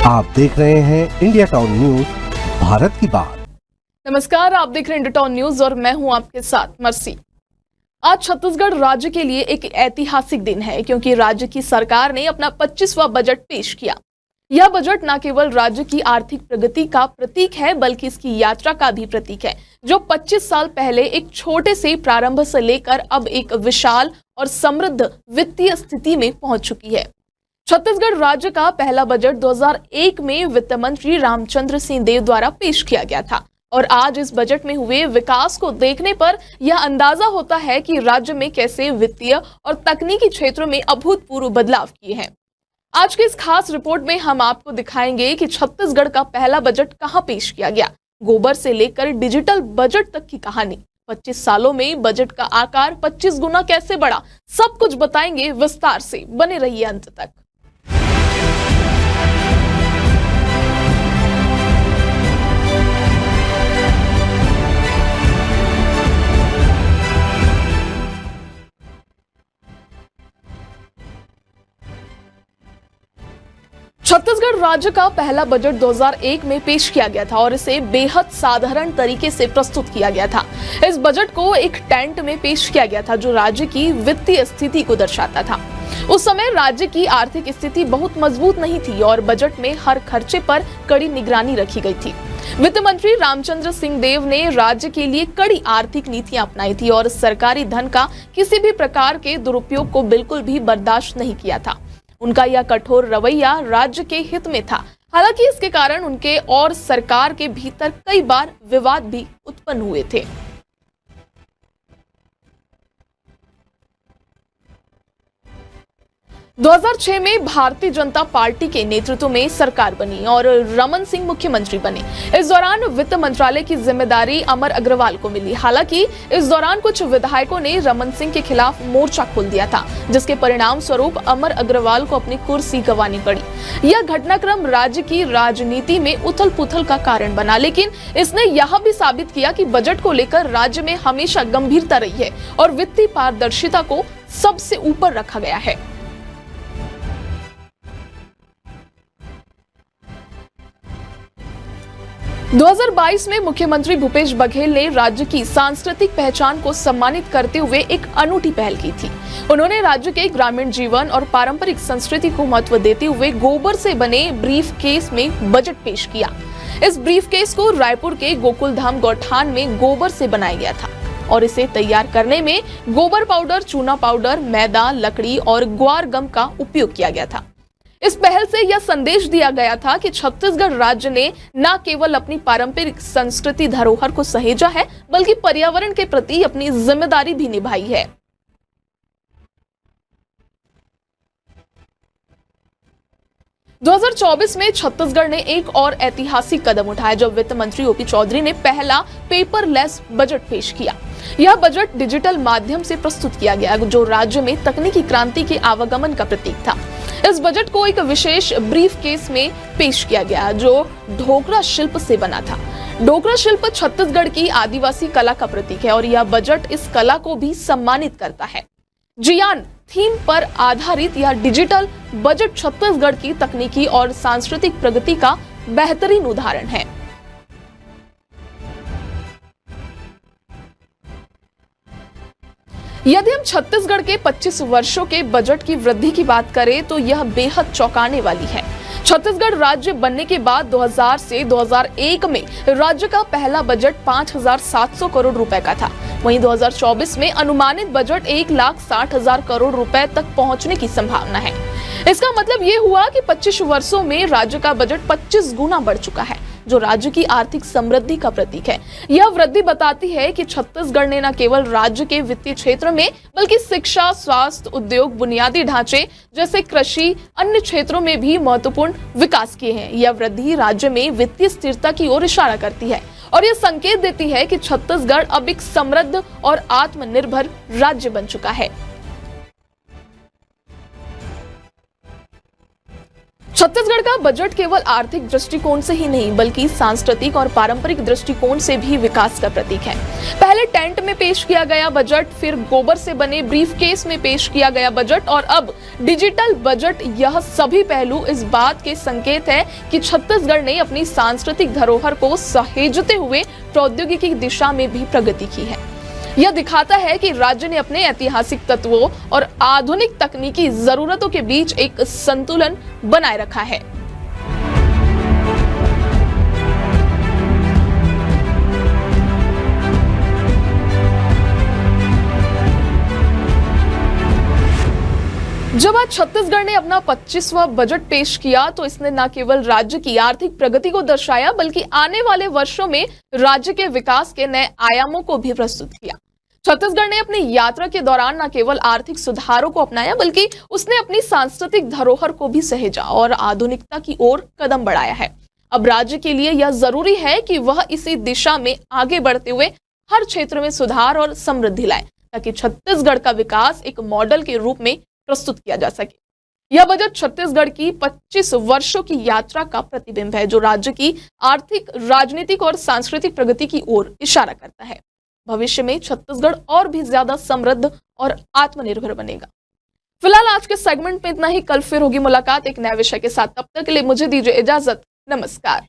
आप देख रहे हैं इंडिया टाउन न्यूज, भारत की बात। नमस्कार, आप देख रहे हैं इंडिया टाउन न्यूज और मैं हूं आपके साथ मर्सी। आज छत्तीसगढ़ राज्य के लिए एक ऐतिहासिक दिन है क्योंकि राज्य की सरकार ने अपना 25वां बजट पेश किया। यह बजट न केवल राज्य की आर्थिक प्रगति का प्रतीक है बल्कि इसकी यात्रा का भी प्रतीक है, जो 25 साल पहले एक छोटे से प्रारंभ से लेकर अब एक विशाल और समृद्ध वित्तीय स्थिति में पहुंच चुकी है। छत्तीसगढ़ राज्य का पहला बजट 2001 में वित्त मंत्री रामचंद्र सिंहदेव द्वारा पेश किया गया था और आज इस बजट में हुए विकास को देखने पर यह अंदाजा होता है कि राज्य में कैसे वित्तीय और तकनीकी क्षेत्रों में अभूतपूर्व बदलाव किए हैं। आज की इस खास रिपोर्ट में हम आपको दिखाएंगे कि छत्तीसगढ़ का पहला बजट कहां पेश किया गया, गोबर से लेकर डिजिटल बजट तक की कहानी, 25 सालों में बजट का आकार 25 गुना कैसे बढ़ा, सब कुछ बताएंगे विस्तार से। बने रहिए अंत तक। छत्तीसगढ़ राज्य का पहला बजट 2001 में पेश किया गया था और इसे बेहद साधारण तरीके से प्रस्तुत किया गया था। इस बजट को एक टेंट में पेश किया गया था जो राज्य की वित्तीय स्थिति को दर्शाता था। उस समय राज्य की आर्थिक स्थिति बहुत मजबूत नहीं थी और बजट में हर खर्चे पर कड़ी निगरानी रखी गई थी। वित्त मंत्री रामचंद्र सिंहदेव ने राज्य के लिए कड़ी आर्थिक नीतियां अपनाई थी और सरकारी धन का किसी भी प्रकार के दुरुपयोग को बिल्कुल भी बर्दाश्त नहीं किया था। उनका यह कठोर रवैया राज्य के हित में था। हालांकि इसके कारण उनके और सरकार के भीतर कई बार विवाद भी उत्पन्न हुए थे। 2006 में भारतीय जनता पार्टी के नेतृत्व में सरकार बनी और रमन सिंह मुख्यमंत्री बने। इस दौरान वित्त मंत्रालय की जिम्मेदारी अमर अग्रवाल को मिली। हालांकि इस दौरान कुछ विधायकों ने रमन सिंह के खिलाफ मोर्चा खोल दिया था, जिसके परिणाम स्वरूप अमर अग्रवाल को अपनी कुर्सी गंवानी पड़ी। यह घटनाक्रम राज्य की राजनीति में उथल पुथल का कारण बना, लेकिन इसने यह भी साबित किया कि बजट को लेकर राज्य में हमेशा गंभीरता रही है और वित्तीय पारदर्शिता को सबसे ऊपर रखा गया है। 2022 में मुख्यमंत्री भूपेश बघेल ने राज्य की सांस्कृतिक पहचान को सम्मानित करते हुए एक अनूठी पहल की थी। उन्होंने राज्य के ग्रामीण जीवन और पारंपरिक संस्कृति को महत्व देते हुए गोबर से बने ब्रीफ केस में बजट पेश किया। इस ब्रीफ केस को रायपुर के गोकुलधाम गौठान में गोबर से बनाया गया था और इसे तैयार करने में गोबर पाउडर, चूना पाउडर, मैदा, लकड़ी और ग्वार गम का उपयोग किया गया था। इस पहल से यह संदेश दिया गया था कि छत्तीसगढ़ राज्य ने न केवल अपनी पारंपरिक संस्कृति धरोहर को सहेजा है बल्कि पर्यावरण के प्रति अपनी जिम्मेदारी भी निभाई है। दो 2024 में छत्तीसगढ़ ने एक और ऐतिहासिक कदम उठाया जब वित्त मंत्री ओपी चौधरी ने पहला पेपरलेस बजट पेश किया। यह बजट डिजिटल माध्यम से प्रस्तुत किया गया जो राज्य में तकनीकी क्रांति के आवागमन का प्रतीक था। इस बजट को एक विशेष ब्रीफ केस में पेश किया गया जो ढोकरा शिल्प से बना था। ढोकरा शिल्प छत्तीसगढ़ की आदिवासी कला का प्रतीक है और यह बजट इस कला को भी सम्मानित करता है। जियान थीम पर आधारित यह डिजिटल बजट छत्तीसगढ़ की तकनीकी और सांस्कृतिक प्रगति का बेहतरीन उदाहरण है। यदि हम छत्तीसगढ़ के 25 वर्षों के बजट की वृद्धि की बात करें तो यह बेहद चौंकाने वाली है। छत्तीसगढ़ राज्य बनने के बाद 2000 से 2001 में राज्य का पहला बजट 5,700 करोड़ रुपए का था। वहीं 2024 में अनुमानित बजट 1,60,000 करोड़ रुपए तक पहुंचने की संभावना है। इसका मतलब ये हुआ कि 25 वर्षों में राज्य का बजट 25 गुना बढ़ चुका है, जो राज्य की आर्थिक समृद्धि का प्रतीक है। यह वृद्धि बताती है कि छत्तीसगढ़ ने न केवल राज्य के वित्तीय क्षेत्र में बल्कि शिक्षा, स्वास्थ्य, उद्योग, बुनियादी ढांचे जैसे कृषि, अन्य क्षेत्रों में भी महत्वपूर्ण विकास किए हैं। यह वृद्धि राज्य में वित्तीय स्थिरता की ओर इशारा करती है और यह संकेत देती है कि छत्तीसगढ़ अब एक समृद्ध और आत्मनिर्भर राज्य बन चुका है। छत्तीसगढ़ का बजट केवल आर्थिक दृष्टिकोण से ही नहीं बल्कि सांस्कृतिक और पारंपरिक दृष्टिकोण से भी विकास का प्रतीक है। पहले टेंट में पेश किया गया बजट, फिर गोबर से बने ब्रीफकेस में पेश किया गया बजट और अब डिजिटल बजट। यह सभी पहलू इस बात के संकेत है कि छत्तीसगढ़ ने अपनी सांस्कृतिक धरोहर को सहेजते हुए प्रौद्योगिकी की दिशा में भी प्रगति की है। यह दिखाता है कि राज्य ने अपने ऐतिहासिक तत्वों और आधुनिक तकनीकी जरूरतों के बीच एक संतुलन बनाए रखा है। जब आज छत्तीसगढ़ ने अपना 25वां बजट पेश किया तो इसने न केवल राज्य की आर्थिक प्रगति को दर्शाया बल्कि आने वाले वर्षों में राज्य के विकास के नए आयामों को भी प्रस्तुत किया। छत्तीसगढ़ ने अपनी यात्रा के दौरान न केवल आर्थिक सुधारों को अपनाया बल्कि उसने अपनी सांस्कृतिक धरोहर को भी सहेजा और आधुनिकता की ओर कदम बढ़ाया है। अब राज्य के लिए यह जरूरी है कि वह इसी दिशा में आगे बढ़ते हुए हर क्षेत्र में सुधार और समृद्धि लाए ताकि छत्तीसगढ़ का विकास एक मॉडल के रूप में प्रस्तुत किया जा सके। यह बजट छत्तीसगढ़ की 25 वर्षों की यात्रा का प्रतिबिंब है जो राज्य की आर्थिक, राजनीतिक और सांस्कृतिक प्रगति की ओर इशारा करता है। भविष्य में छत्तीसगढ़ और भी ज्यादा समृद्ध और आत्मनिर्भर बनेगा। फिलहाल आज के सेगमेंट में इतना ही। कल फिर होगी मुलाकात एक नए विषय के साथ। तब तक के लिए मुझे दीजिए इजाजत। नमस्कार।